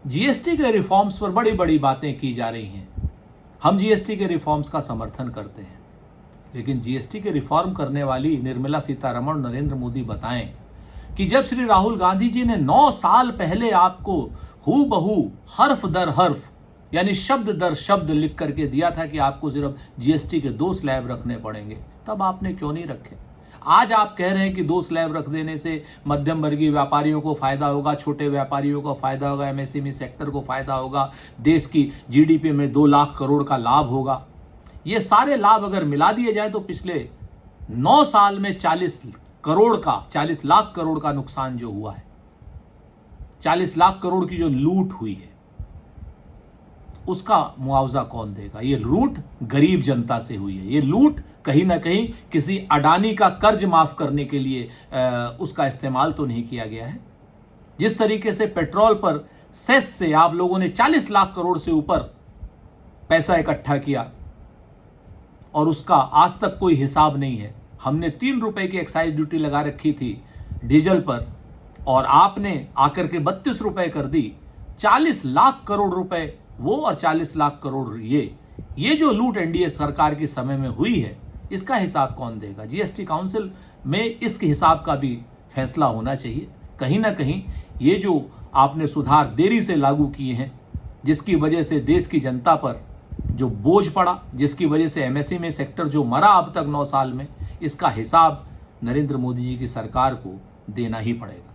GST के reforms पर बड़ी बड़ी बातें की जा रही हैं। हम जीएसटी के रिफॉर्म्स का समर्थन करते हैं, लेकिन जीएसटी के रिफॉर्म करने वाली निर्मला सीतारमण और नरेंद्र मोदी बताएं कि जब श्री राहुल गांधी जी ने 9 साल पहले आपको हूबहू हर्फ दर हर्फ यानी शब्द दर शब्द लिख करके दिया था कि आपको सिर्फ जीएसटी के 2 स्लैब रखने पड़ेंगे, तब आपने क्यों नहीं रखे? आज आप कह रहे हैं कि 2 स्लैब रख देने से मध्यम वर्गीय व्यापारियों को फायदा होगा, छोटे व्यापारियों को फायदा होगा, एमएसएमई सेक्टर को फायदा होगा, देश की जीडीपी में 2 लाख करोड़ का लाभ होगा। ये सारे लाभ अगर मिला दिए जाए तो पिछले 9 साल में 40 लाख करोड़ का नुकसान जो हुआ है, 40 लाख करोड़ की जो लूट हुई है, उसका मुआवजा कौन देगा? ये लूट गरीब जनता से हुई है। ये लूट कहीं ना कहीं किसी अडानी का कर्ज माफ करने के लिए उसका इस्तेमाल तो नहीं किया गया है। जिस तरीके से पेट्रोल पर सेस से आप लोगों ने 40 लाख करोड़ से ऊपर पैसा इकट्ठा किया और उसका आज तक कोई हिसाब नहीं है। हमने 3 रुपए की एक्साइज ड्यूटी लगा रखी थी डीजल पर और आपने आकर के 32 रुपए कर दी। 40 लाख करोड़ रुपए वो और 40 लाख करोड़ ये जो लूट एनडीए सरकार के समय में हुई है, इसका हिसाब कौन देगा? जीएसटी काउंसिल में इस हिसाब का भी फैसला होना चाहिए। कहीं ना कहीं ये जो आपने सुधार देरी से लागू किए हैं, जिसकी वजह से देश की जनता पर जो बोझ पड़ा, जिसकी वजह से एमएसएमई सेक्टर जो मरा अब तक 9 साल में, इसका हिसाब नरेंद्र मोदी जी की सरकार को देना ही पड़ेगा।